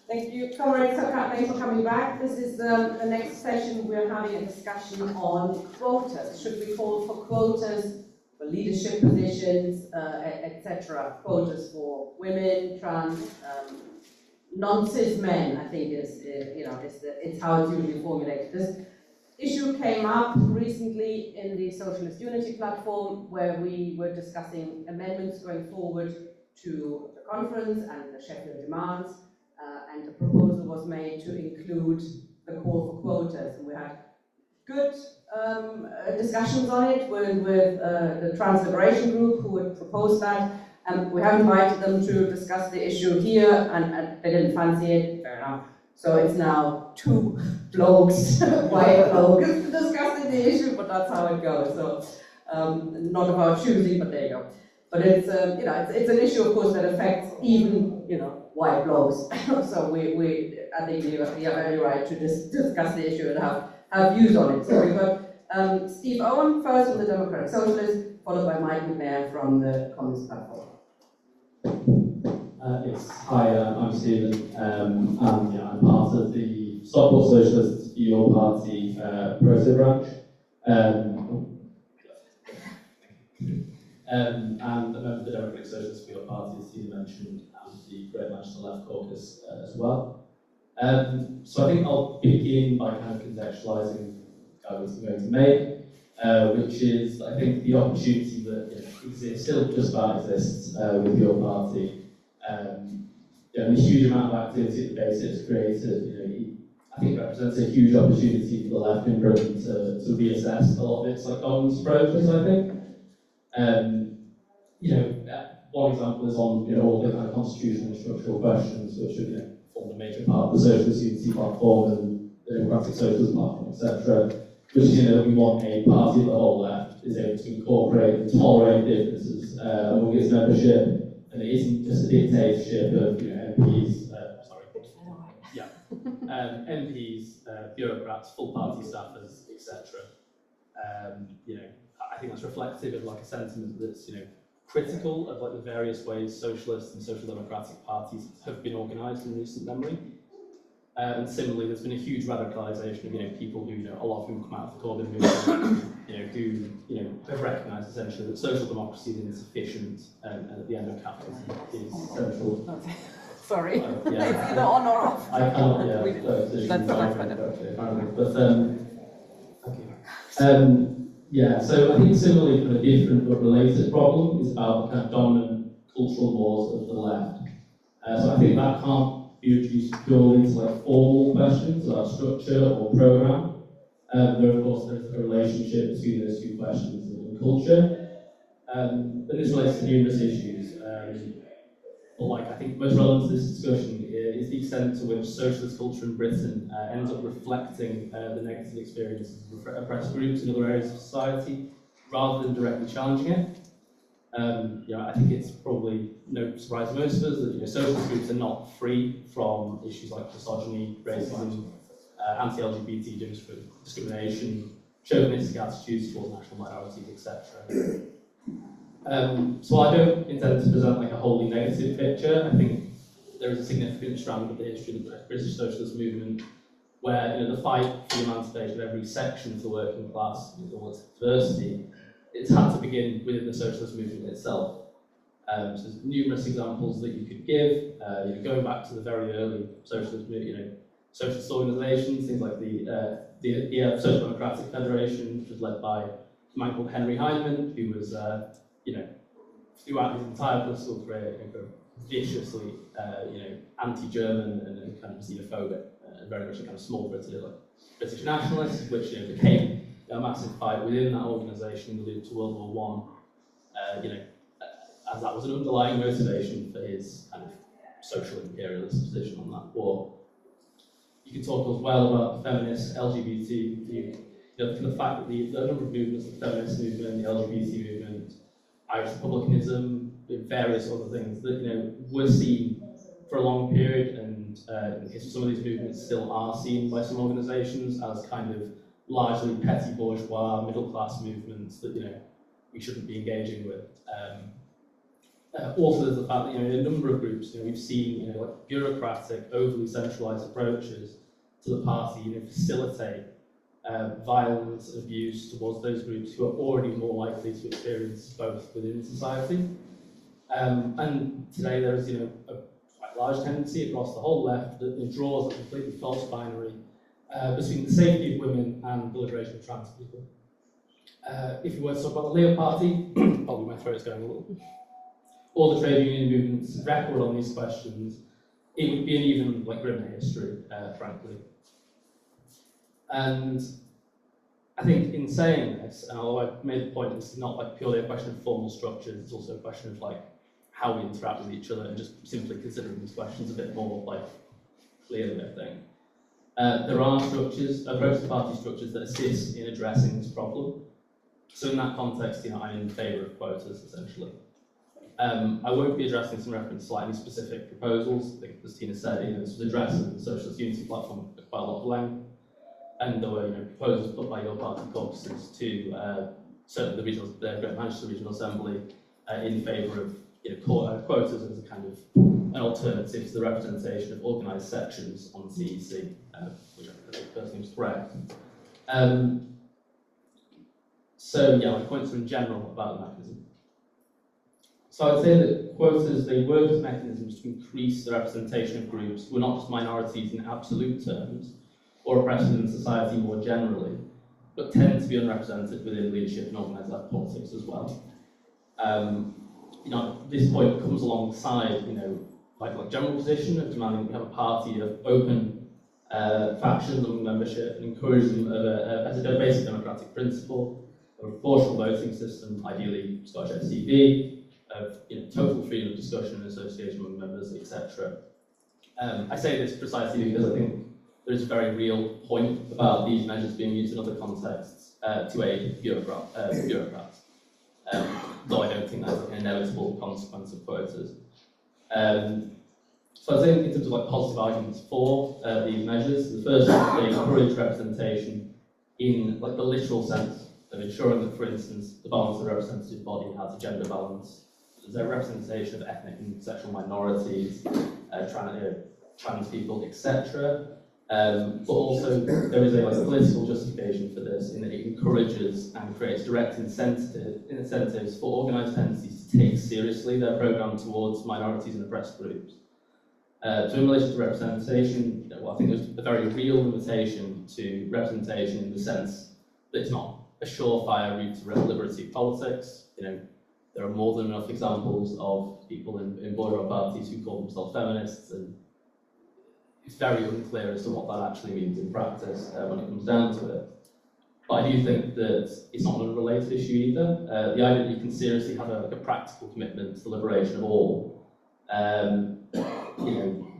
Thank you, comrades. Thanks for coming back. This is the next session. We're having a discussion on quotas. Should we call for quotas for leadership positions, etc.? Quotas for women, trans, non-cis men. I think it's how it's usually formulated. This issue came up recently in the Socialist Unity platform, where we were discussing amendments going forward to the conference and the Sheffield demands. And a proposal was made to include the call for quotas. And we had good discussions on it with the Trans Liberation Group, who had proposed that. And we have invited them to discuss the issue here, and they didn't fancy it, fair enough. So it's now two blokes, white blokes, discussing the issue, but that's how it goes. So not of our choosing, but there you go. But it's it's an issue, of course, that affects even white blokes. So I think we have every right to discuss the issue and have views on it. So we've got Steve Owen first from the Democratic Socialists, followed by Mike Macnair from the Communist Platform. Yes, hi, I'm Stephen, and I'm part of the Stockport Socialists Your Party Proto branch. And a member of the Democratic Socialists for Your Party, as Stephen mentioned, and the Great Manchester Left Caucus as well. So I think I'll begin by kind of contextualising the arguments I'm going to make, which is, I think, the opportunity that exists, still just about exists with Your Party. A huge amount of activity at the base it's created, I think represents a huge opportunity for the left in Britain to reassess a lot of its governance approaches, I think. One example is on all the kind of constitutional and structural questions which have formed a major part of the Socialist Unity platform and the Democratic Socialist platform, etc. Which we want a party of the whole left is able to incorporate and tolerate differences among its membership. And it isn't just a dictatorship of MPs, MPs, bureaucrats, full party staffers, etc. I think that's reflective of a sentiment that's critical of the various ways socialist and social democratic parties have been organised in recent memory. And similarly, there's been a huge radicalisation of people who a lot of whom come out of the Corbyn movement, who have recognised essentially that social democracy is insufficient, and at the end of capitalism is central. Sorry, it's either on or off. I cannot. So I think similarly, a different but related problem is about the kind of dominant cultural wars of the left. So I think that can't be reduced purely into formal questions about structure or programme. Of course, there's a relationship between those two questions and culture. And this relates to numerous issues. But I think most relevant to this discussion is the extent to which socialist culture in Britain ends up reflecting the negative experiences of oppressed groups in other areas of society, rather than directly challenging it. I think it's probably no surprise to most of us that socialist groups are not free from issues like misogyny, racism, anti-LGBT discrimination, chauvinistic attitudes towards national minorities, etc. So I don't intend to present a wholly negative picture. I think there is a significant strand of the history of the British socialist movement where the fight for the emancipation of every section of the working class, all its diversity, it's had to begin within the socialist movement itself. So there's numerous examples that you could give, going back to the very early socialist movement, socialist organisations, things like the Social Democratic Federation, which was led by a man called Henry Heinemann, who was, throughout his entire political career, viciously, anti-German and kind of xenophobic, and very much a kind of small British nationalist, which became a massive fight within that organisation in the lead up to World War I. As that was an underlying motivation for his kind of social imperialist position on that war. You can talk as well about the feminist LGBT, the fact that the number of movements, the feminist movement, the LGBT movement, Irish republicanism, various other things that were seen for a long period, and in the case of some of these movements, still are seen by some organisations as kind of largely petty bourgeois, middle class movements that we shouldn't be engaging with. Also, there's the fact that in a number of groups, we've seen like bureaucratic, overly centralised approaches to the party facilitate violence and abuse towards those groups who are already more likely to experience both within society. And today there is a quite large tendency across the whole left that draws a completely false binary between the safety of women and the liberation of trans people. If you were to talk about the Labour Party, probably my throat is going a little. Or the trade union movement's record on these questions, it would be an even grimmer history, frankly. And I think in saying this, and although I've made the point, this is not purely a question of formal structures, it's also a question of how we interact with each other, and just simply considering these questions a bit more clearly, I think. There are structures, approach party structures that assist in addressing this problem. So in that context, I'm in favour of quotas, essentially. I won't be addressing some reference to any specific proposals. I think, as Tina said, this was addressed in the Socialist Unity platform at quite a lot of length. And there were proposals put by your party caucuses to certainly the Great Manchester Regional Assembly in favour of quotas as a kind of an alternative to the representation of organised sections on the CEC, which I think personally was correct. My points are in general about the mechanism. So I'd say that quotas, they work as mechanisms to increase the representation of groups who are not just minorities in absolute terms, or oppressed in society more generally, but tend to be unrepresented within leadership and organised politics as well. This point comes alongside, general position of demanding that we have a party of open factions among membership and encourage them as a basic democratic principle of a proportional voting system, ideally Scottish SUP, of total freedom of discussion and association among members, etc. I say this precisely because I think there is a very real point about these measures being used in other contexts to aid bureaucrats, though I don't think that's an inevitable consequence of quotas. So I think in terms of positive arguments for these measures, the first is that they encourage representation in the literal sense of ensuring that, for instance, the balance of the representative body has a gender balance. There's a representation of ethnic and sexual minorities, trans people, etc. But also there is a political justification for this in that it encourages and creates direct incentives for organised entities to take seriously their programme towards minorities and oppressed groups. So in relation to representation, I think there's a very real limitation to representation in the sense that it's not a surefire route to liberative politics. There are more than enough examples of people in bourgeois parties who call themselves feminists, and it's very unclear as to what that actually means in practice when it comes down to it. But I do think that it's not an unrelated issue either. The idea that you can seriously have a practical commitment to the liberation of all,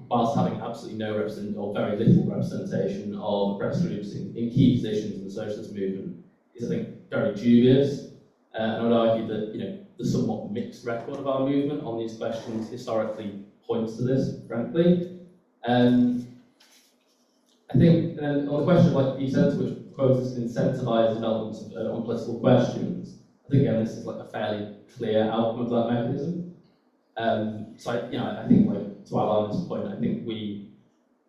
whilst having absolutely no or very little representation of oppressed groups in key positions in the socialist movement, is, I think, very dubious. And I would argue that the somewhat mixed record of our movement on these questions historically points to this, frankly. I think on the question of the extent to which quotas can incentivise development on political questions, I think again this is a fairly clear outcome of that mechanism. So I think to Alan's point, I think we,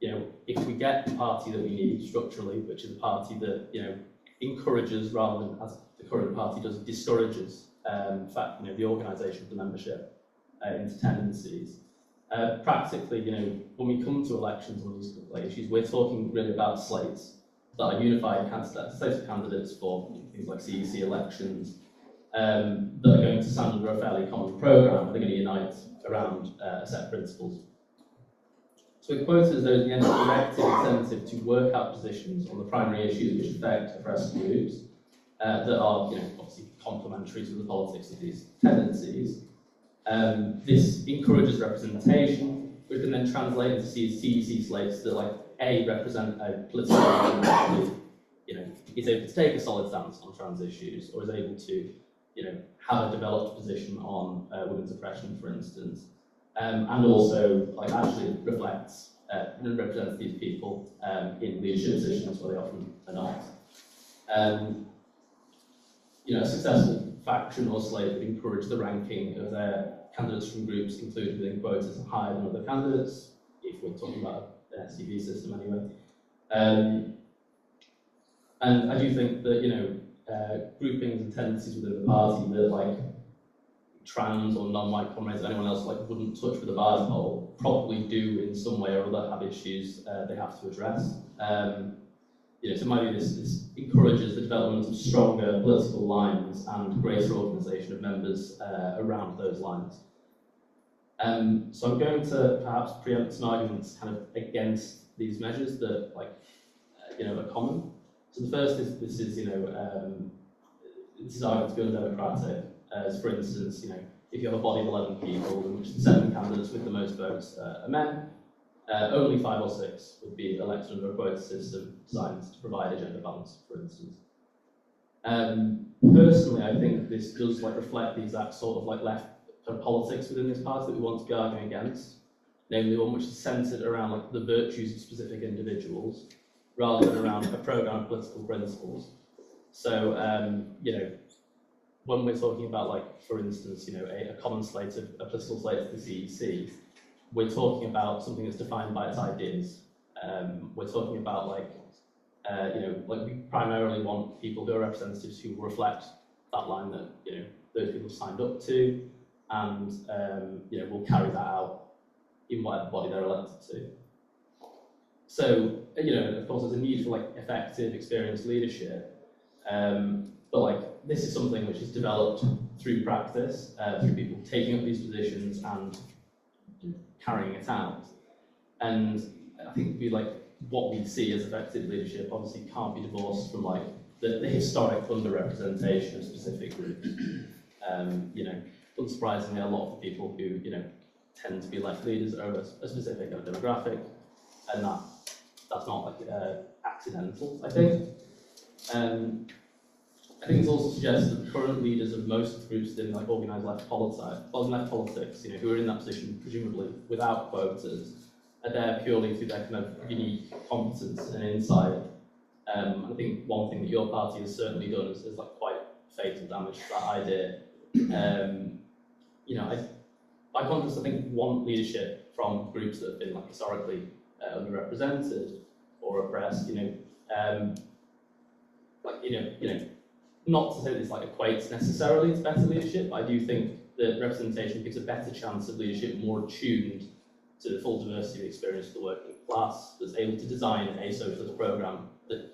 if we get the party that we need structurally, which is a party that encourages rather than, as the current party does, discourages the organisation of the membership into tendencies. Practically, when we come to elections on these issues, we're talking really about slates that are unified slates of candidates for things like CEC elections that are going to stand under a fairly common programme. They're going to unite around a set of principles. So with quotas, there is the directed incentive to work out positions on the primary issues which affect oppressed groups that are, obviously complementary to the politics of these tendencies. This encourages representation, which can then translate into CEC slates that, represent a political party that actually, is able to take a solid stance on trans issues, or is able to, have a developed position on women's oppression, for instance, and also actually reflects and represents these people in leadership positions where they often are not. A successful faction or slate would encourage the ranking of their candidates from groups included within quotas are higher than other candidates, if we're talking about an SUP system anyway. And I do think that, you know, groupings and tendencies within the party that, like, trans or non-white comrades, anyone else, like, wouldn't touch with a barge pole, probably do in some way or other have issues they have to address. You know, so maybe this encourages the development of stronger political lines and greater organisation of members around those lines. So I'm going to perhaps preempt some arguments kind of against these measures that, like, you know, are common. So the first is this is, you know, this is argued to be undemocratic. As for instance, you know, if you have a body of 11 people, in which the 7 candidates with the most votes are men, only 5 or 6 would be elected under a quota system designed to provide a gender balance, for instance. Personally, I think this does, like, reflect the exact sort of, like, left politics within this party that we want to be arguing against, namely one which is centred around, like, the virtues of specific individuals rather than around a programme of political principles. So, you know, when we're talking about, like, for instance, you know, a common slate of a political slate of the CEC, we're talking about something that's defined by its ideas. We're talking about, like, you know, like, we primarily want people who are representatives who reflect that line that, you know, those people signed up to, and you know, will carry that out in whatever body they're elected to. So, you know, of course, there's a need for, like, effective, experienced leadership. But, like, this is something which is developed through practice, through people taking up these positions and carrying it out. And I think what we see as effective leadership obviously can't be divorced from, like, the historic underrepresentation of specific groups. You know, unsurprisingly, a lot of the people who, you know, tend to be left leaders are a specific demographic, and that's not, like, accidental, I think. I think it's also suggested that current leaders of most groups in, like, organised left politics, you know, who are in that position presumably without quotas, are there purely through their kind of unique competence and insight. I think one thing that your party has certainly done is like, quite fatal damage to that idea. You know, by contrast, I think want leadership from groups that have been, like, historically underrepresented or oppressed. You know, like, you know, not to say that this, like, equates necessarily to better leadership, but I do think that representation gives a better chance of leadership more attuned to the full diversity of experience of the working class, that's able to design a socialist programme that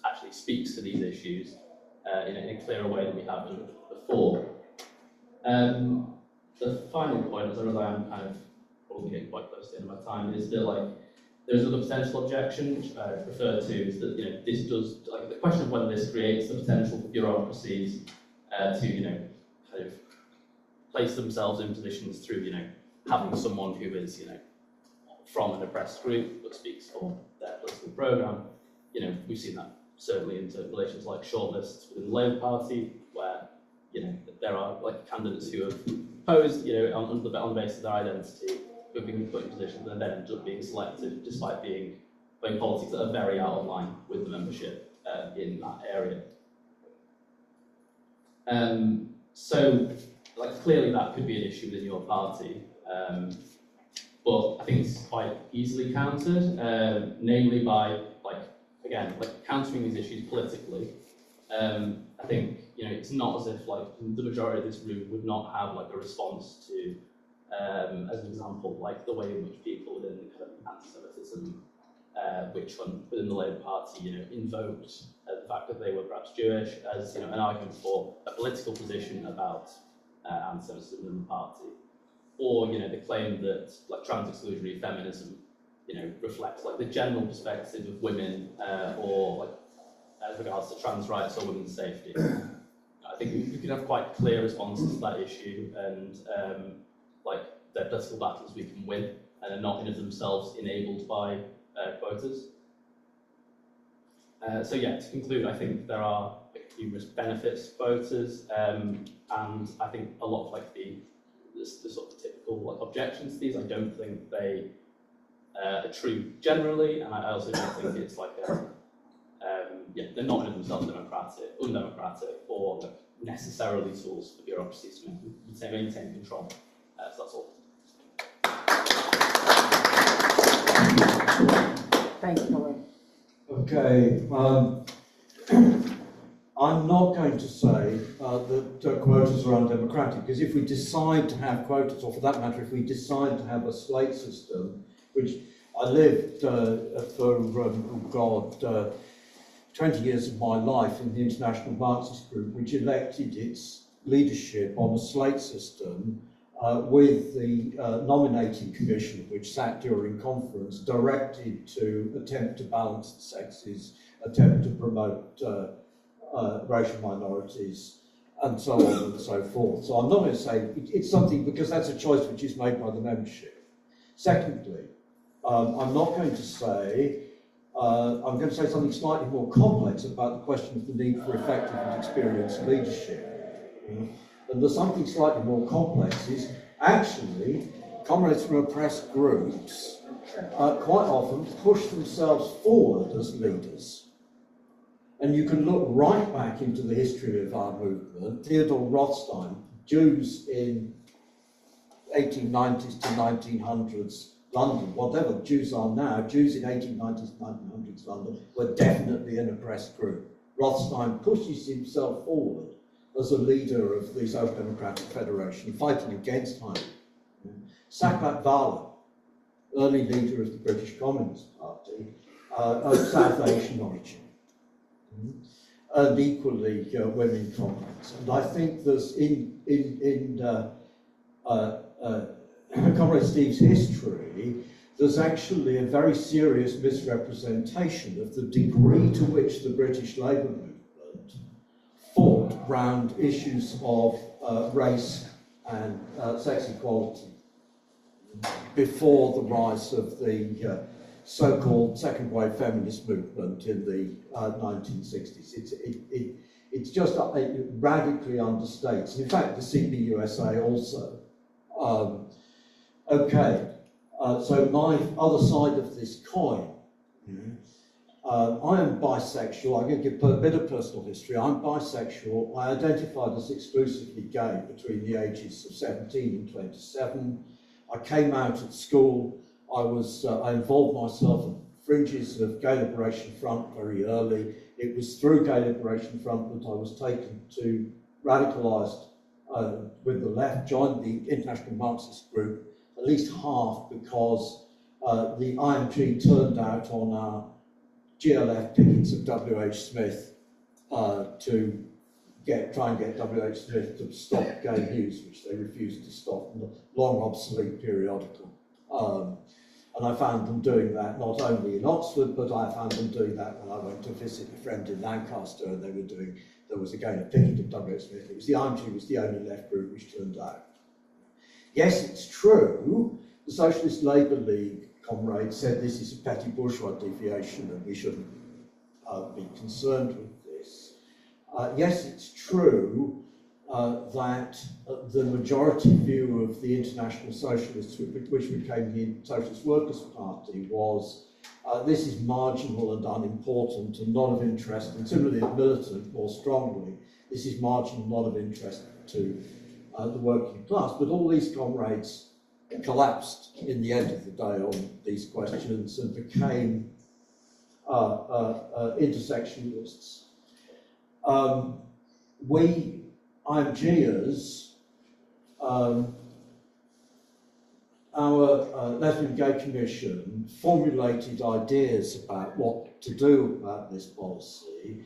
actually speaks to these issues in a clearer way than we have done before. The final point, as I realize I'm kind of probably getting quite close to the end of my time, is that, like, there's another potential objection, which I refer to, is that, you know, this does, like, the question of whether this creates the potential for bureaucracies to, you know, kind of place themselves in positions through, you know, having someone who is, you know, from an oppressed group but speaks for their political programme. You know, we've seen that certainly into relations like shortlists within the Labour Party, where, you know, there are, like, candidates who have posed, you know, on the basis of their identity, who have been put in positions and then end up being selected despite being playing politics that are very out of line with the membership in that area. So, like, clearly that could be an issue within your party, but I think it's quite easily countered, namely by, like, again, like, countering these issues politically. I think, you know, it's not as if, like, the majority of this room would not have, like, a response to, as an example, like, the way in which people within kind of anti-Semitism, which one within the Labour Party, you know, invoked the fact that they were perhaps Jewish as, you know, an argument for a political position about anti-Semitism in the party, or, you know, the claim that, like, trans-exclusionary feminism, you know, reflects, like, the general perspective of women, or, like, as regards to trans rights or women's safety. I think we could have quite clear responses to that issue, and like, they're political battles we can win, and are not in of themselves enabled by quotas. So yeah, to conclude, I think there are, like, numerous benefits to quotas, and I think a lot of, like, the sort of typical, like, objections to these, I don't think they are true generally, and I also don't think it's like yeah, they're not in themselves undemocratic, or, like, necessarily tools for bureaucracies to maintain control. So that's all. Thank you, Owen. Okay, I'm not going to say that quotas are undemocratic, because if we decide to have quotas, or for that matter, if we decide to have a slate system, which I lived for, 20 years of my life in the International Marxist Group, which elected its leadership on a slate system with the nominating commission, which sat during conference, directed to attempt to balance the sexes, attempt to promote racial minorities, and so on and so forth. So I'm not going to say it's something, because that's a choice which is made by the membership. Secondly, I'm not going to say, I'm going to say something slightly more complex about the question of the need for effective and experienced leadership. And the something slightly more complex is actually comrades from oppressed groups quite often push themselves forward as leaders. And you can look right back into the history of our movement. Theodore Rothstein, Jews in 1890s to 1900s London, whatever Jews are now, Jews in 1890s, 1900s London were definitely an oppressed group. Rothstein pushes himself forward as a leader of the Social Democratic Federation, fighting against Heinrich. Sackville Vala, early leader of the British Communist Party, of South Asian origin. And equally women comrades. And I think there's Comrade Steve's history, there's actually a very serious misrepresentation of the degree to which the British Labour movement fought round issues of race and sex equality before the rise of the so-called second wave feminist movement in the 1960s. It's just it radically understates. In fact, the CPUSA also. So my other side of this coin, I am bisexual. I'm going to give a bit of personal history. I'm bisexual. I identified as exclusively gay between the ages of 17 and 27. I came out at school. I involved myself in fringes of Gay Liberation Front very early. It was through Gay Liberation Front that I was taken to radicalised with the left, joined the International Marxist Group, at least half because the IMG turned out on our GLF pickets of W.H. Smith to try and get W.H. Smith to stop gay news, which they refused to stop, in the long obsolete periodical. And I found them doing that not only in Oxford, but I found them doing that when I went to visit a friend in Lancaster, and there was again a picket of W.H. Smith. It was the IMG was the only left group which turned out. Yes, it's true, the Socialist Labour League comrade said this is a petty bourgeois deviation and we shouldn't be concerned with this. Yes, it's true that the majority view of the International Socialists, which became the Socialist Workers' Party, was this is marginal and unimportant and not of interest, and similarly as militant more strongly, this is marginal, not of interest to the working class. But all these comrades collapsed in the end of the day on these questions and became intersectionalists. We IMGers, our Lesbian Gay Commission formulated ideas about what to do about this policy,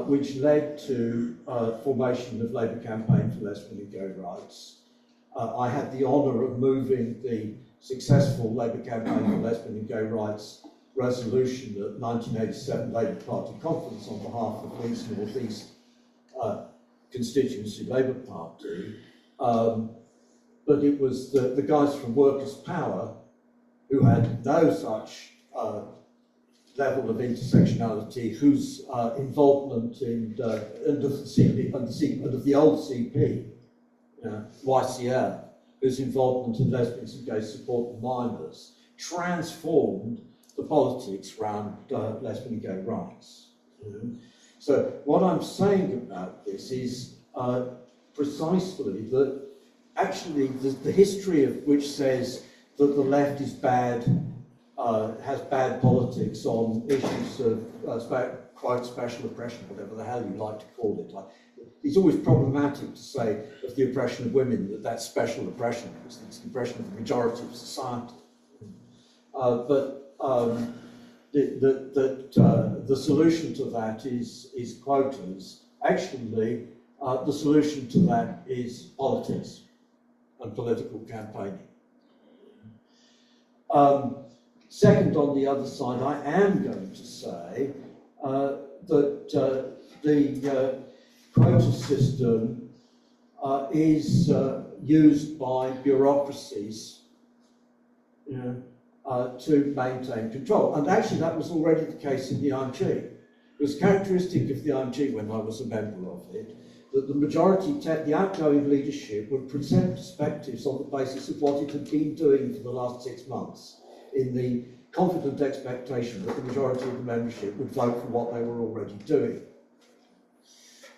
which led to formation of Labour Campaign for Lesbian and Gay Rights. I had the honour of moving the successful Labour Campaign for Lesbian and Gay Rights resolution at 1987 Labour Party conference on behalf of Leeds North East constituency Labour Party. But it was the guys from Workers' Power who had no such level of intersectionality, whose involvement in under the old CP, YCL, whose involvement in lesbians and gay support and minors, transformed the politics around lesbian and gay rights. So what I'm saying about this is precisely that actually the history of which says that the left is bad, has bad politics on issues of quote special oppression, whatever the hell you like to call it. It's always problematic to say of the oppression of women that that's special oppression, because it's the oppression of the majority of society. The solution to that is quotas. Actually, the solution to that is politics and political campaigning. Second, on the other side, I am going to say that the quota system is used by bureaucracies, to maintain control. And actually that was already the case in the IMG. It was characteristic of the IMG when I was a member of it, that the majority, the outgoing leadership would present perspectives on the basis of what it had been doing for the last 6 months, in the confident expectation that the majority of the membership would vote for what they were already doing.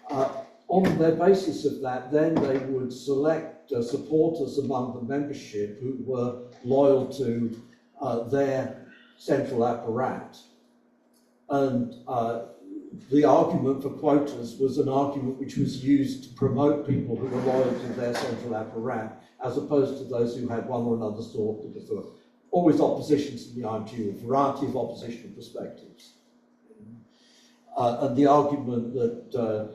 On the basis of that, then they would select supporters among the membership who were loyal to their central apparat. And the argument for quotas was an argument which was used to promote people who were loyal to their central apparat, as opposed to those who had one or another sort, because there were always oppositions in the IMG, a variety of oppositional perspectives. And the argument that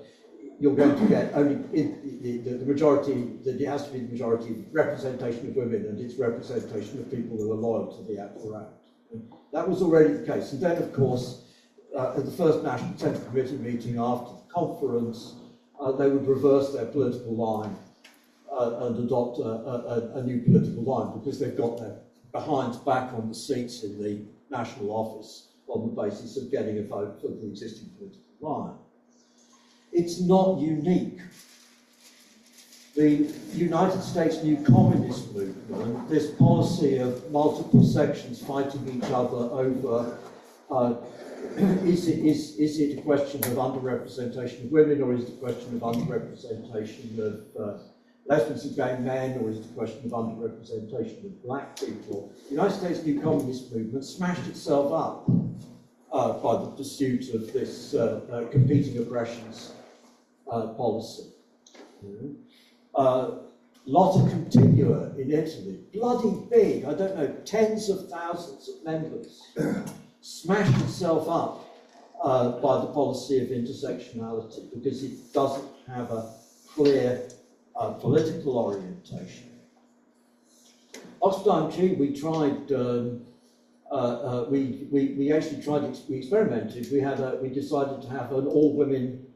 you're going to get only the majority, that it has to be the majority representation of women and it's representation of people who are loyal to the apparat. That was already the case. And then, of course, at the first National Central Committee meeting after the conference, they would reverse their political line and adopt a new political line, because they've got their behinds back on the seats in the national office on the basis of getting a vote for the existing political line. It's not unique. The United States New Communist Movement, this policy of multiple sections fighting each other over is it a question of underrepresentation of women, or is it a question of underrepresentation of lesbians and gay men, or is it a question of underrepresentation of black people? The United States New Communist Movement smashed itself up by the pursuit of this competing oppressions policy. Lot of continua in Italy, bloody big, I don't know, tens of thousands of members, smashed itself up by the policy of intersectionality, because it doesn't have a clear political orientation. Oxford IMG, we tried, we actually tried, we experimented, we decided to have an all-women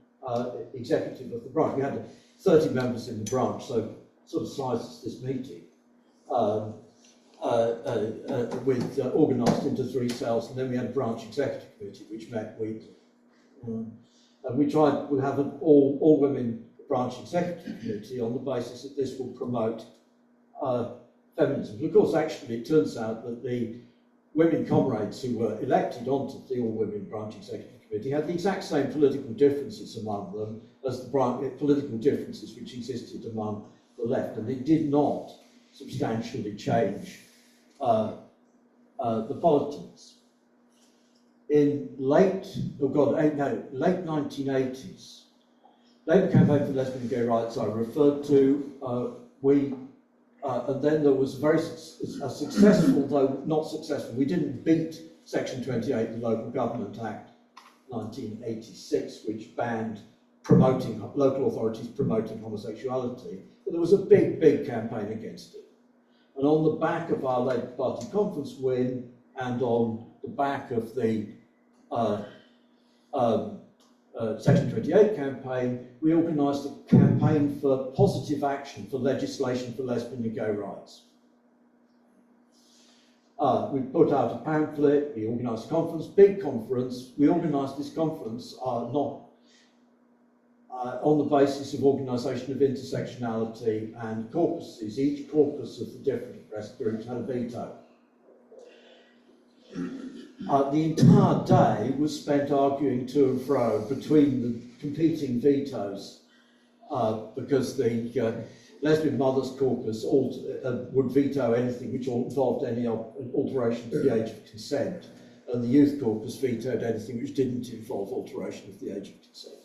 executive of the branch. We had 30 members in the branch, so sort of size as this meeting, with organised into 3 cells, and then we had a branch executive committee which met weekly. And we tried to have an all-women branch executive committee on the basis that this will promote feminism. But of course, actually, it turns out that the women comrades who were elected onto the all-women branch executive committee had the exact same political differences among them as the political differences which existed among the left, and it did not substantially change the politics. In late 1980s, Labour campaign for lesbian and gay rights I referred to, and then there was a successful, though not successful, we didn't beat Section 28, the Local Government Act 1986, which banned local authorities promoting homosexuality, but there was a big campaign against it. And on the back of our Labour Party conference win, and on the back of the Section 28 campaign, we organised a campaign for positive action for legislation for lesbian and gay rights. We put out a pamphlet, we organised a conference, big conference. We organised this conference not on the basis of organisation of intersectionality and caucuses. Each caucus of the different press groups had a veto. The entire day was spent arguing to and fro between the competing vetoes, because the Lesbian Mothers Caucus would veto anything which involved any alteration to the age of consent, and the Youth Caucus vetoed anything which didn't involve alteration of the age of consent.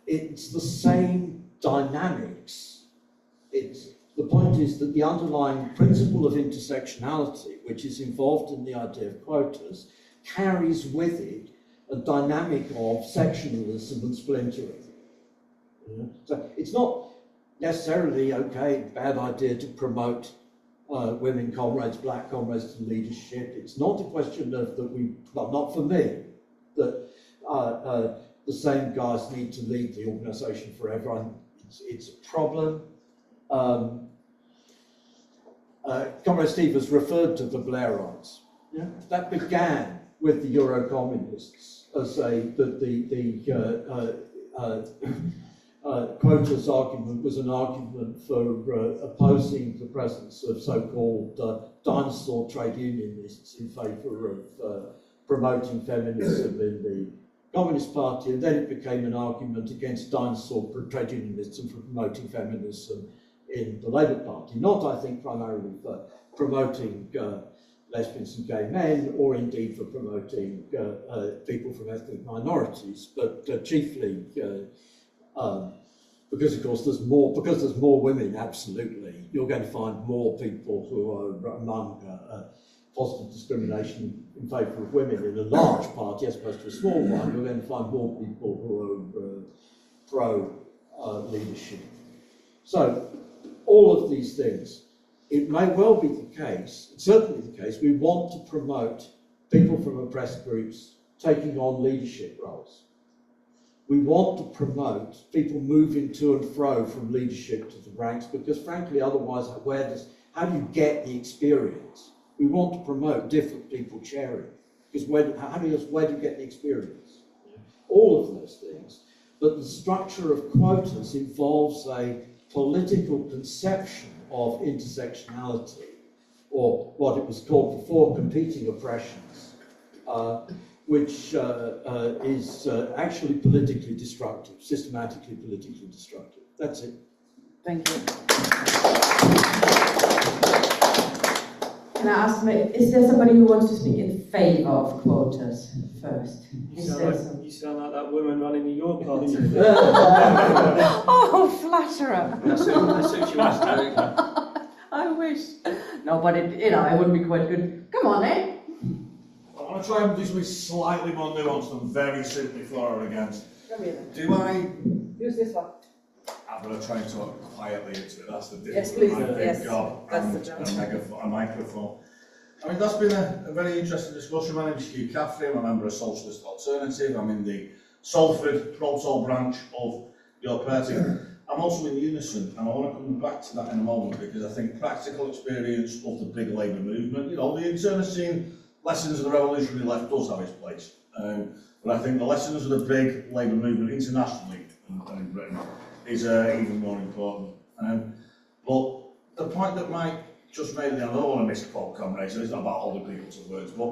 It's the same dynamics. The point is that the underlying principle of intersectionality, which is involved in the idea of quotas, carries with it a dynamic of sectionalism and splintering. So it's not necessarily bad idea to promote women comrades, black comrades to leadership. It's not a question of not for me, that the same guys need to lead the organisation forever. It's a problem. Comrade Steve has referred to the Blairites. Yeah? That began with the Euro-communists as quotas argument was an argument for opposing the presence of so-called dinosaur trade unionists in favour of promoting feminism in the Communist Party, and then it became an argument against dinosaur trade unionists and for promoting feminism in the Labour Party. Not, I think, primarily for promoting lesbians and gay men, or indeed for promoting people from ethnic minorities, but chiefly because, of course, there's more women. Absolutely, you're going to find more people who are among positive discrimination in favour of women in a large party as opposed to a small one. You're going to find more people who are pro leadership. So, all of these things, it may well be the case, it's certainly the case, we want to promote people from oppressed groups taking on leadership roles. We want to promote people moving to and fro from leadership to the ranks, because frankly, otherwise, how do you get the experience? We want to promote different people chairing, because where do you get the experience? All of those things. But the structure of quotas involves a political conception of intersectionality, or what it was called before, competing oppressions, which is actually politically destructive, systematically politically destructive. That's it. Thank you. Can I ask, is there somebody who wants to speak in favour of quotas first? You sound like that woman running the Your Party. Oh, flatterer! That's what she was doing. I wish. No, but it would be quite good. Come on, eh? I want to try and do something slightly more nuanced and very simply for or against. Come here then. Do I? Use this one. I'm going to try and talk quietly into it. That's the Yes, difference. please. between a big Yes, gob that's and the challenge. a microphone. I mean, that's been a very interesting discussion. My name is Hugh Caffrey. I'm a member of Socialist Alternative. I'm in the Salford Proto branch of your party. I'm also in Unison, and I want to come back to that in a moment, because I think practical experience of the big Labour movement, the internecine lessons of the revolutionary left does have its place. But I think the lessons of the big Labour movement internationally and in Britain is even more important. But the point that Mike just made, I don't want to misquote comrades, so it's not about holding people to words, but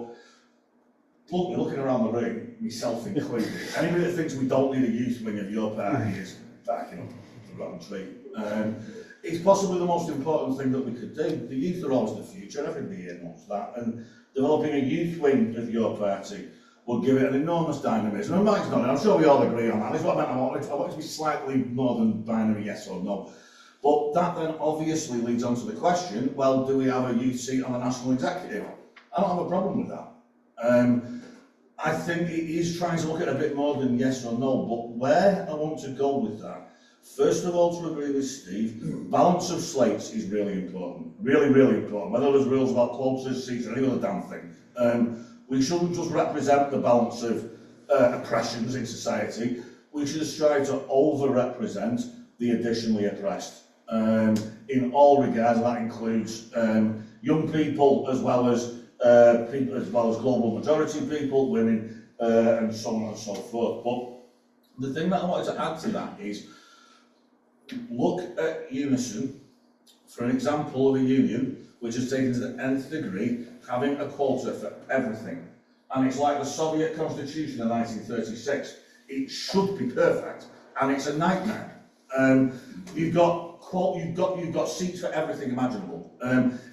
look, you're looking around the room, myself included. Anybody that thinks we don't need a youth wing of your party is backing up the wrong tree. It's possibly the most important thing that we could do. The youth are always the future, everybody here knows that, and developing a youth wing of your party will give it an enormous dynamism. And Mike's not, I'm sure we all agree on that. That's what I meant. I want it to be slightly more than binary yes or no. But that then obviously leads on to the question, well, do we have a youth seat on the National Executive? I don't have a problem with that. I think it is trying to look at a bit more than yes or no, but where I want to go with that, first of all, to agree with Steve, balance of slates is really important. Really, really important. Whether there's rules about quotas, seats, or any other damn thing. We shouldn't just represent the balance of oppressions in society. We should strive to over-represent the additionally oppressed. In all regards, that includes young people as well as global majority people, women, and so on and so forth. But the thing that I wanted to add to that is, look at Unison for an example of a union which has taken to the nth degree having a quota for everything. And it's like the Soviet Constitution of 1936. It should be perfect, and it's a nightmare. You've got you've got seats for everything imaginable,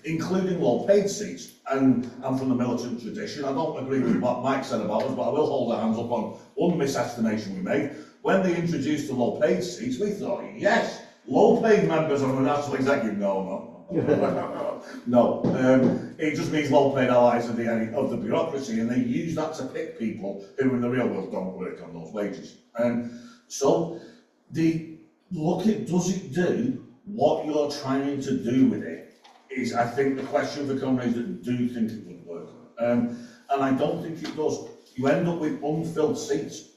including low-paid seats. And I'm from the militant tradition. I don't agree with what Mike said about us, but I will hold our hands up on one misestimation we made. When they introduced the low-paid seats, we thought, yes, low-paid members of the national executive. No. It just means low-paid allies of the bureaucracy, and they use that to pick people who, in the real world, don't work on those wages. So does it do what you're trying to do with it? Is, I think, the question for comrades that do think it would work. And I don't think it does. You end up with unfilled seats.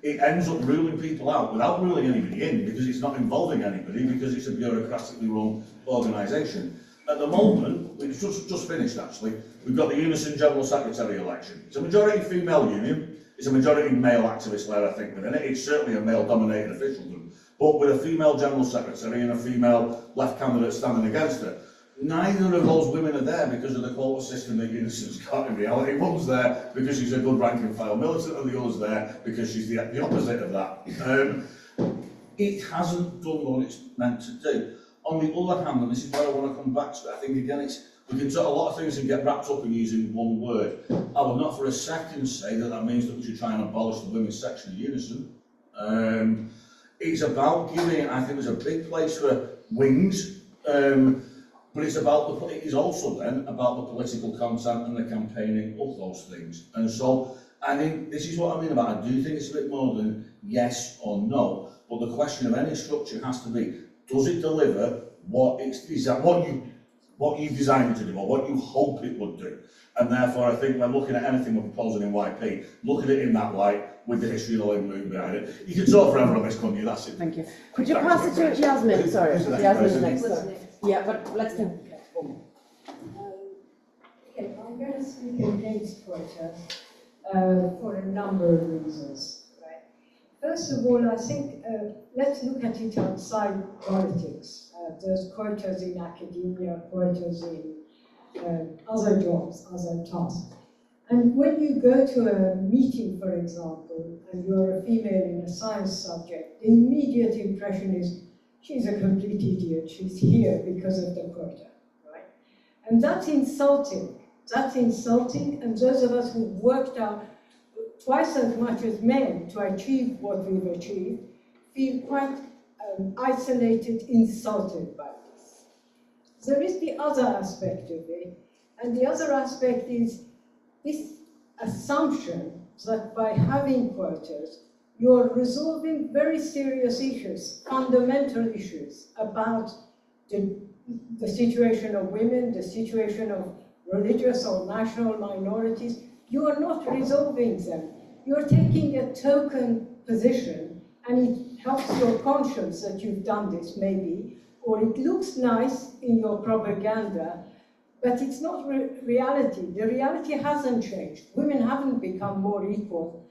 It ends up ruling people out without ruling anybody in, because it's not involving anybody, because it's a bureaucratically run organisation. At the moment, we've just finished actually, we've got the Unison General Secretary election. It's a majority female union, it's a majority male activist layer, I think, within it. It's certainly a male-dominated officialdom, but with a female General Secretary and a female left candidate standing against her. Neither of those women are there because of the quota system that Unison's got in reality. One's there because she's a good rank and file militant, and the other's there because she's the opposite of that. It hasn't done what it's meant to do. On the other hand, and this is where I want to come back to, I think again we can talk a lot of things and get wrapped up in using one word. I will not for a second say that means that we should try and abolish the women's section of Unison. It's about giving, I think there's a big place for wings, but it is also then about the political content and the campaigning of those things. And so, I think this is what I mean about, I do think it's a bit more than yes or no, but the question of any structure has to be, does it deliver what you've designed it to do, or what you hope it would do? And therefore, I think when looking at anything we're proposing in YP, look at it in that light, with the history of the Labour movement behind it. You can talk forever on this, couldn't you? That's it. Thank you. Could you pass it to Yasmin? Sorry, Yasmin's next. Yeah, but let's do. Okay, I'm going to speak against quotas for a number of reasons. Right? First of all, I think let's look at it outside politics. There's quotas in academia, quotas in other jobs, other tasks. And when you go to a meeting, for example, and you're a female in a science subject, the immediate impression is, she's a complete idiot, she's here because of the quota, right? And that's insulting. That's insulting, and those of us who've worked out twice as much as men to achieve what we've achieved feel quite isolated, insulted by this. There is the other aspect of it, and the other aspect is this assumption that by having quotas, you're resolving very serious issues, fundamental issues about the situation of women, the situation of religious or national minorities. You are not resolving them. You're taking a token position, and it helps your conscience that you've done this, maybe, or it looks nice in your propaganda, but it's not reality. The reality hasn't changed. Women haven't become more equal.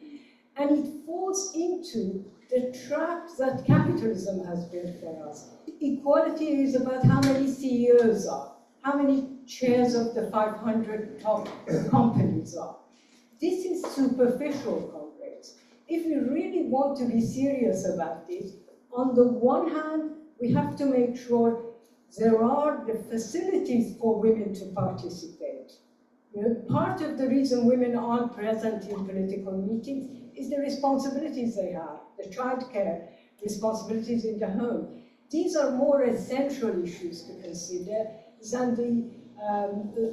And it falls into the trap that capitalism has built for us. Equality is about how many CEOs are, how many chairs of the 500 top companies are. This is superficial, comrades. If we really want to be serious about this, on the one hand, we have to make sure there are the facilities for women to participate. You know, part of the reason women aren't present in political meetings is the responsibilities they have, the childcare responsibilities in the home. These are more essential issues to consider than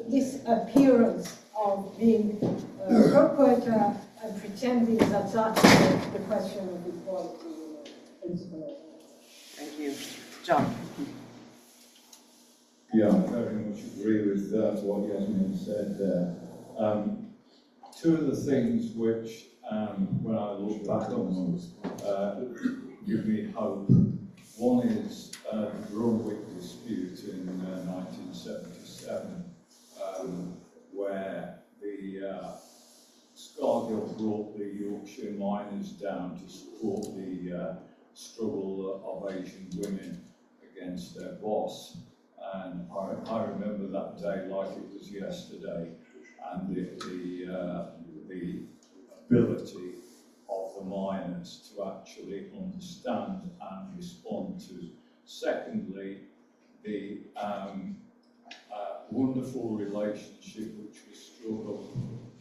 this appearance of being pro-quota and pretending that that's the question of equality in political organization. Thank you. John. Yeah, I very much agree with what Yasmin said there. Two of the things which, when I look back on them, give me hope. One is the Brunswick dispute in 1977, where the Scargill brought the Yorkshire miners down to support the struggle of Asian women against their boss. And I remember that day like it was yesterday, and the ability of the miners to actually understand and respond to Secondly, the wonderful relationship which was struck up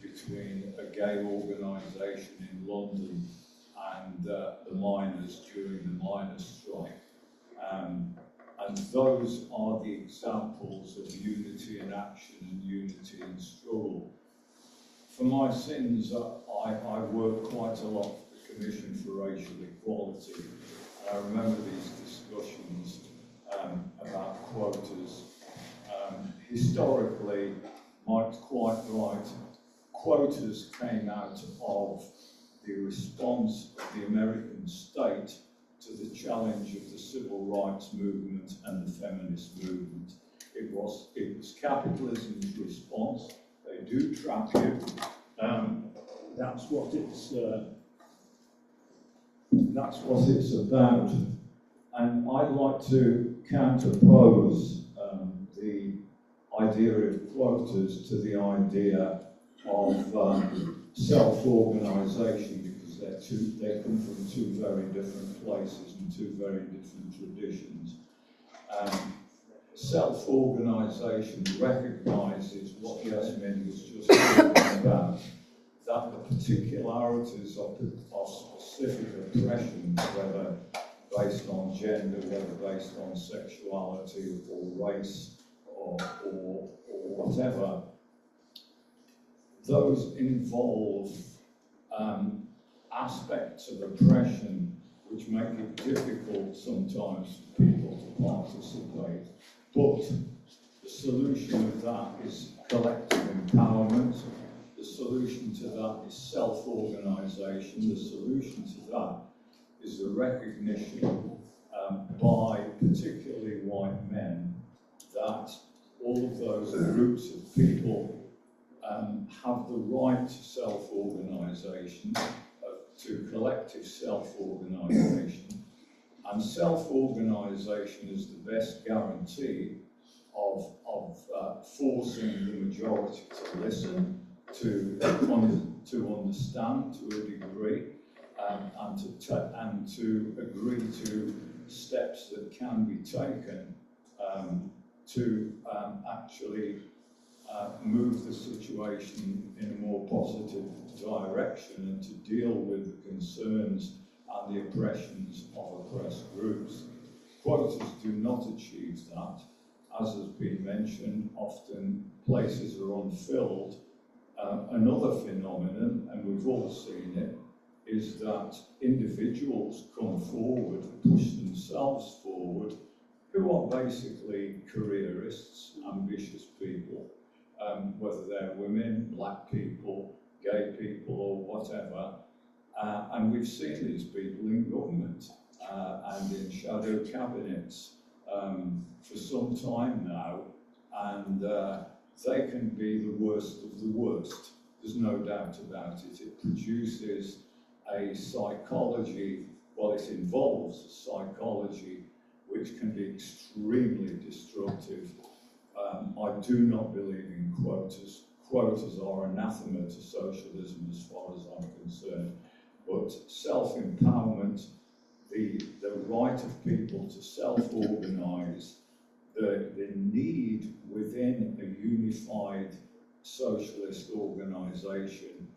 between a gay organisation in London and the miners during the miners' strike. And those are the examples of unity in action and unity in struggle. For my sins, I work quite a lot for the Commission for Racial Equality. I remember these discussions about quotas. Historically, Mike's quite right, quotas came out of the response of the American state to the challenge of the civil rights movement and the feminist movement. It was capitalism's response. They do trap you. That's what it's about. And I'd like to counterpose the idea of quotas to the idea of self-organisation, because they come from two very different places and two very different traditions. Self-organisation recognises what Yasmin was just talking about, that the particularities of specific oppressions, whether based on gender, whether based on sexuality or race or whatever, those involve aspects of oppression which make it difficult sometimes for people to participate. But the solution of that is collective empowerment. The solution to that is self-organisation. The solution to that is the recognition by particularly white men that all of those groups of people have the right to self-organisation, to collective self-organisation, and self-organisation is the best guarantee of forcing the majority to listen, to understand to a degree, and to agree to steps that can be taken to actually move the situation in a more positive direction and to deal with the concerns and the oppressions of oppressed groups. Quotas do not achieve that. As has been mentioned, often places are unfilled. Another phenomenon, and we've all seen it, is that individuals come forward, push themselves forward, who are basically careerists, ambitious people, whether they're women, black people, gay people, or whatever. And we've seen these people in government and in shadow cabinets for some time now, and they can be the worst of the worst. There's no doubt about it. It produces a psychology, well, it involves a psychology which can be extremely destructive. I do not believe in quotas. Quotas are anathema to socialism as far as I'm concerned. But self-empowerment, the right of people to self-organise, the need within a unified socialist organisation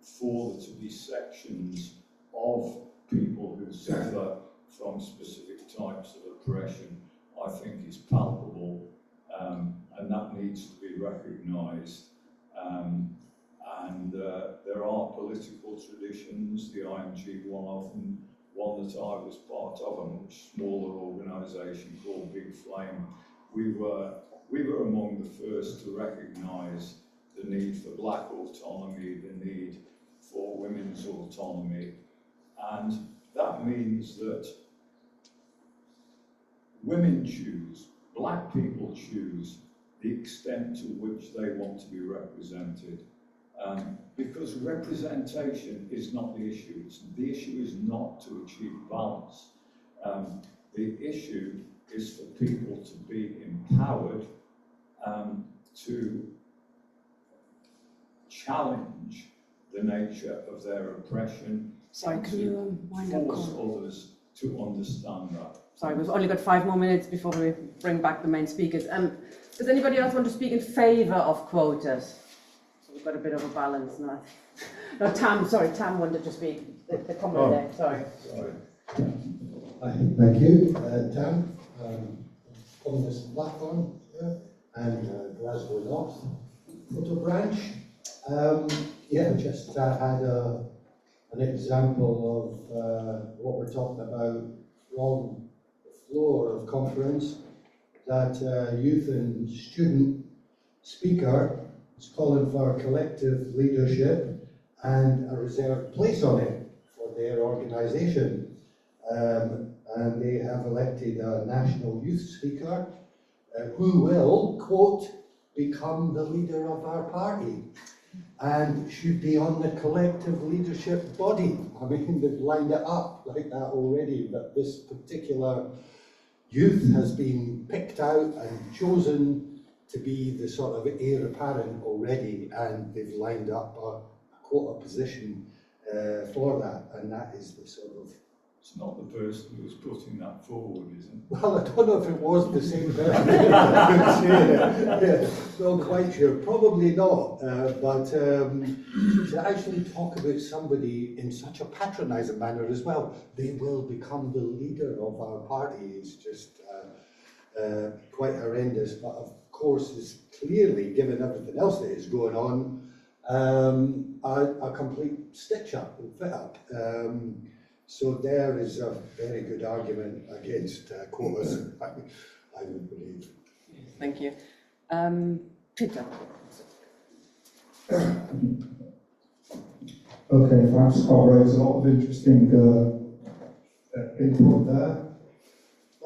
for there to be sections of people who suffer from specific types of oppression, I think is palpable, and that needs to be recognised. There are political traditions, the IMG one of them, one that I was part of, a much smaller organisation called Big Flame. We were among the first to recognise the need for black autonomy, the need for women's autonomy, and that means that women choose, black people choose the extent to which they want to be represented. Because representation is not the issue. The issue is not to achieve balance. The issue is for people to be empowered to challenge the nature of their oppression. Sorry, can you wind up? Force others to understand that. Sorry, we've only got 5 more minutes before we bring back the main speakers. Does anybody else want to speak in favour of quotas? So we've got a bit of a balance now. No, Tam wanted to speak. The comment there, sorry. Hi, thank you, Tam, on this platform here, and Glasgow North Photo Branch. Just had an example of what we're talking about from the floor of conference, that youth and student speaker is calling for collective leadership and a reserved place on it for their organisation. And they have elected a national youth speaker who will, quote, become the leader of our party and should be on the collective leadership body. I mean, they've lined it up like that already, that this particular youth has been picked out and chosen to be the sort of heir apparent already, and they've lined up a quota position for that, and that is the sort of... It's not the person who's putting that forward, is it? Well, I don't know if it was the same person. Not quite sure. Probably not. But to actually talk about somebody in such a patronising manner as well, they will become the leader of our party, is just quite horrendous. But of course, is clearly, given everything else that is going on, a complete stitch-up and fit-up. So there is a very good argument against quotas, I would believe. Thank you. Peter. Okay, thanks, Scott. Raised a lot of interesting input there.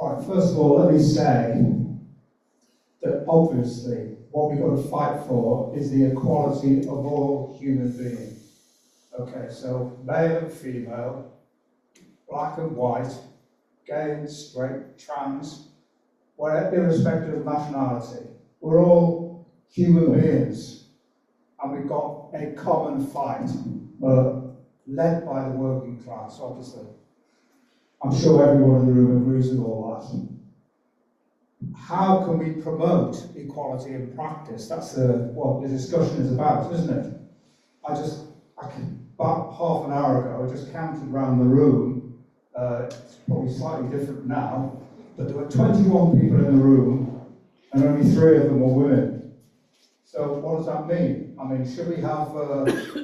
Right, first of all, let me say that obviously what we've got to fight for is the equality of all human beings. Okay, so male and female, black and white, gay and straight, trans, irrespective of nationality. We're all human beings, and we've got a common fight, led by the working class, obviously. I'm sure everyone in the room agrees with all that. How can we promote equality in practice? That's what the discussion is about, isn't it? About half an hour ago, I just counted around the room. It's probably slightly different now, but there were 21 people in the room, and only 3 of them were women. So what does that mean? I mean, should we have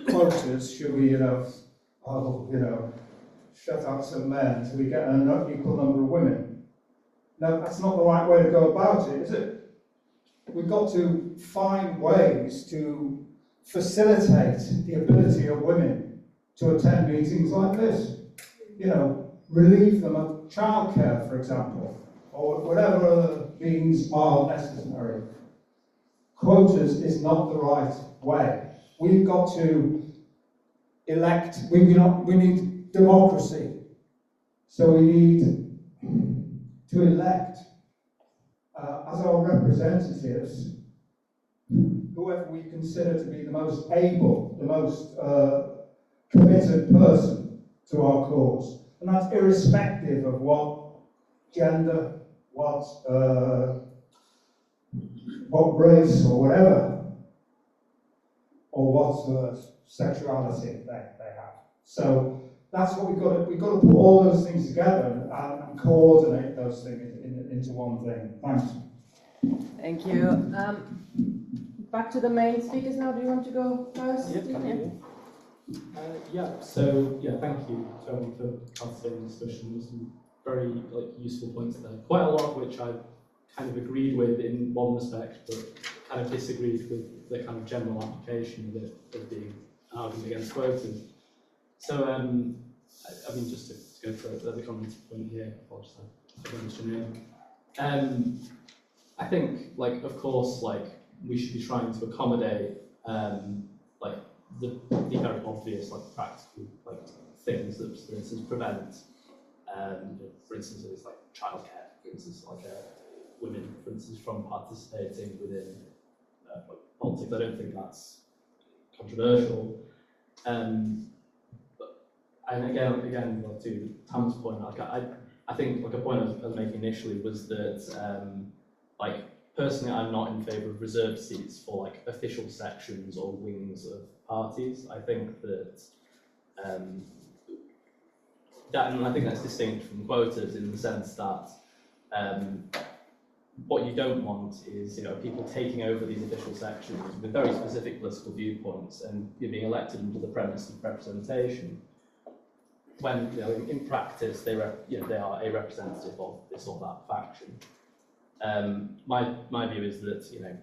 quotas? Should we, shut out some men so we get an equal number of women? No, that's not the right way to go about it, is it? We've got to find ways to facilitate the ability of women to attend meetings like this. Relieve them of childcare, for example, or whatever other means are necessary. Quotas is not the right way. We've got to elect, we need democracy. So we need to elect as our representatives whoever we consider to be the most able, the most committed person to our cause. And that's irrespective of what gender, what race or whatever, or what sexuality they have. So that's what we've got to put all those things together and coordinate those things into one thing. Thanks. Thank you. Back to the main speakers now. Do you want to go first? Thank you, Tony, for participating in the discussion. There's some very useful points there. Quite a lot of which I kind of agreed with in one respect, but kind of disagreed with the kind of general application of it of being an argument against quotas. So, I mean, just to go for the comments point here, I think, of course, we should be trying to accommodate, the very obvious, practical, things that, for instance, prevent, for instance, it's childcare, for instance, women, for instance, from participating within politics. I don't think that's controversial. But and again, like, to Tam's point, like I think like a point I was making initially was that like personally, I'm not in favour of reserved seats for like official sections or wings of parties. I think that and I think that's distinct from quotas in the sense that what you don't want is, you know, people taking over these official sections with very specific political viewpoints and being elected under the premise of representation, when, you know, in practice they are a representative of this or that faction. My view is that, you know,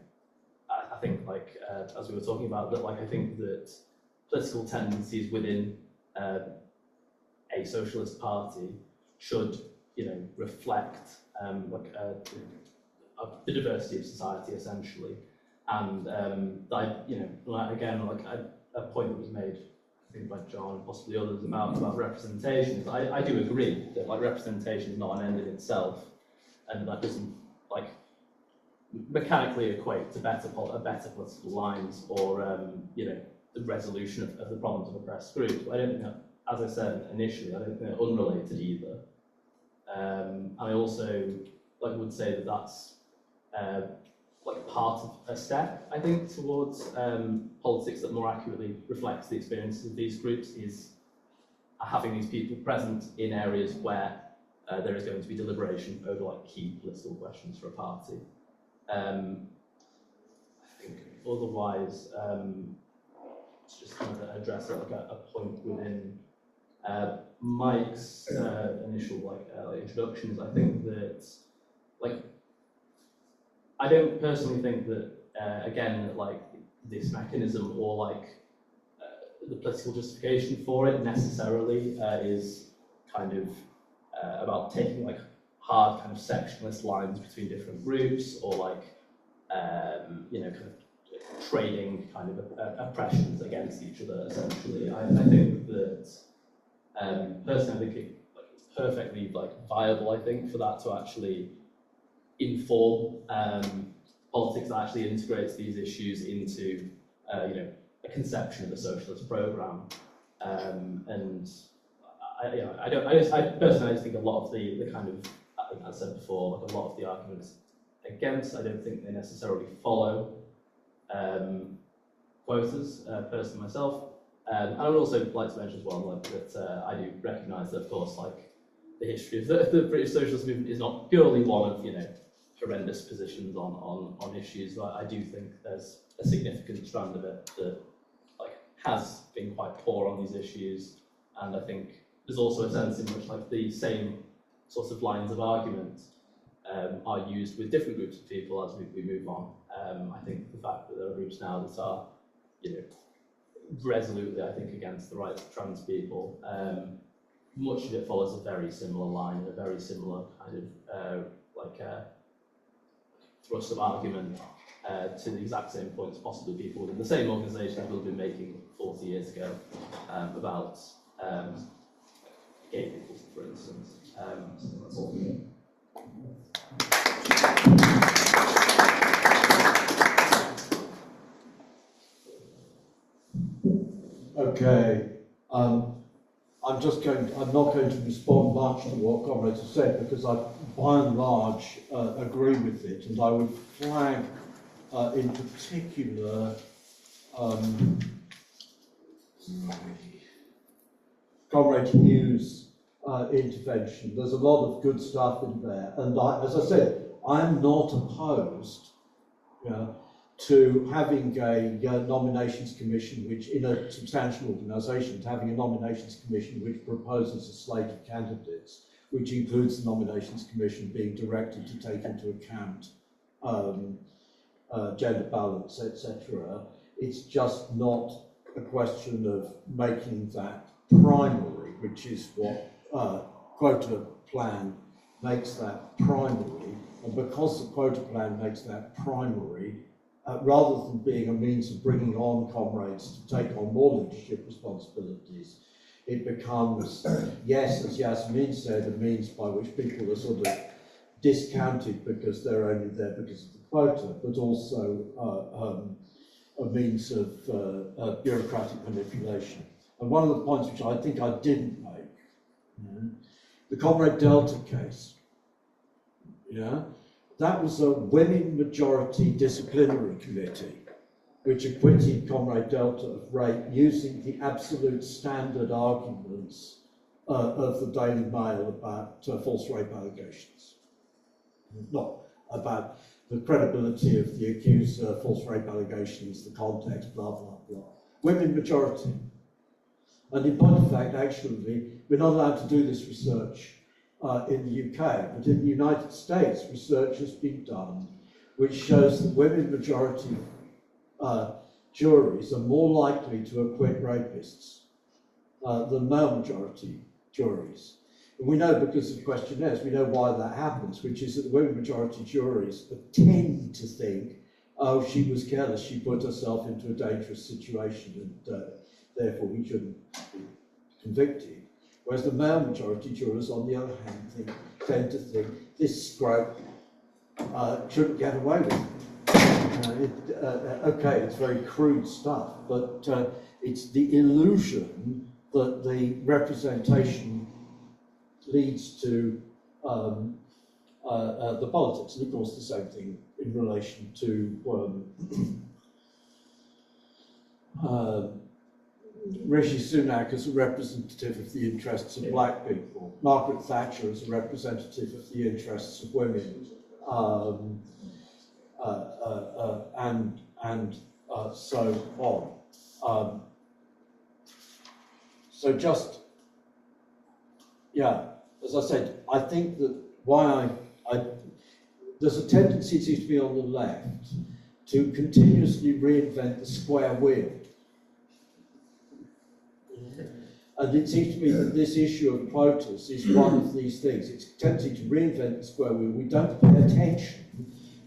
I think, like as we were talking about, that like I think that political tendencies within a socialist party should, you know, reflect the diversity of society essentially, and you know, again, like a point that was made, I think by John and possibly others about representation. I do agree that like representation is not an end in itself, and that doesn't like mechanically equate to better political lines or you know, the resolution of the problems of oppressed groups. But I don't think that, as I said initially, I don't think they're unrelated either. I also like would say that that's like part of a step, I think, towards politics that more accurately reflects the experiences of these groups, is having these people present in areas where there is going to be deliberation over like key political questions for a party. I think otherwise, it's just kind of address like a point within Mike's initial like introductions. I think that like I don't personally think that again that like this mechanism or like the political justification for it necessarily is kind of about taking like hard kind of sectionalist lines between different groups, or like you know, kind of trading kind of oppressions against each other essentially. I think that personally I think it's perfectly like viable, I think, for that to actually inform politics that actually integrates these issues into you know, a conception of a socialist program. And I personally think a lot of the kind of, I think I said before, like a lot of the arguments against, I don't think they necessarily follow quotas, personally myself. And I would also like to mention as well, like that I do recognise that, of course, like the history of the British socialist movement is not purely one of, you know, horrendous positions on issues, but I do think there's a significant strand of it that like has been quite poor on these issues, and I think there's also a sense in which like the same sorts of lines of argument are used with different groups of people as we move on. I think the fact that there are groups now that are, you know, resolutely, I think, against the rights of trans people, much of it follows a very similar line, a very similar kind of thrust of argument to the exact same points possibly people within the same organisation will be making 40 years ago about gay people, for instance. So that's all. Okay. I'm not going to respond much to what comrades have said, because I, by and large, agree with it, and I would flag, in particular, Comrade Hughes' intervention. There's a lot of good stuff in there, and as I said, I am not opposed to having a nominations commission, which, in a substantial organisation, to having a nominations commission which proposes a slate of candidates, which includes the nominations commission being directed to take into account gender balance, etc. It's just not a question of making that primary, which is what quota plan makes that primary, and because the quota plan makes that primary, rather than being a means of bringing on comrades to take on more leadership responsibilities, it becomes, yes, as Yasmin said, a means by which people are sort of discounted because they're only there because of the quota, but also a means of bureaucratic manipulation. And one of the points which I think I didn't make, the Comrade Delta case, that was a women majority disciplinary committee which acquitted Comrade Delta of rape using the absolute standard arguments of the Daily Mail about false rape allegations. Not about the credibility of the accuser, false rape allegations, the context, blah, blah, blah. Women majority. And in point of fact, actually, we're not allowed to do this research in the UK, but in the United States, research has been done which shows that women majority juries are more likely to acquit rapists than male majority juries. And we know because of questionnaires, we know why that happens, which is that the women majority juries tend to think, oh, she was careless, she put herself into a dangerous situation and therefore we shouldn't be convicted. Whereas the male majority jurors, on the other hand, tend to think this scrope shouldn't get away with it. Okay, it's very crude stuff, but it's the illusion that the representation leads to the politics. And of course, the same thing in relation to Rishi Sunak as a representative of the interests of black people, Margaret Thatcher as a representative of the interests of women, and so on. So just, yeah, as I said, I think that there's a tendency, it seems to be on the left, to continuously reinvent the square wheel. And it seems to me that this issue of quotas is one of these things. It's tempting to reinvent the square wheel. We don't pay attention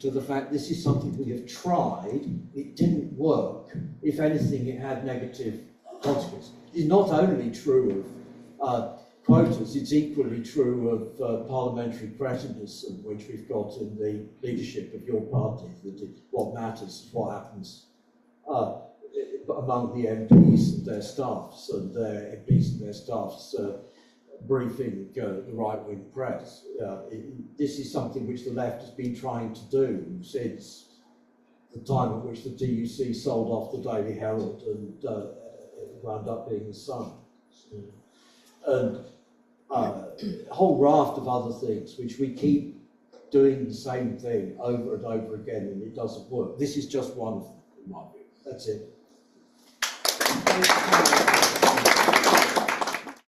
to the fact this is something we have tried, it didn't work. If anything, it had negative consequences. It's not only true of quotas, it's equally true of parliamentary cretinism, which we've got in the leadership of your party, that what matters is what happens among the MPs and their staffs, and their MPs and their staffs briefing the right-wing press. This is something which the left has been trying to do since the time at which the DUC sold off the Daily Herald and wound up being the Sun. And a whole raft of other things which we keep doing the same thing over and over again, and it doesn't work. This is just one of them, in my view. That's it. Thank you.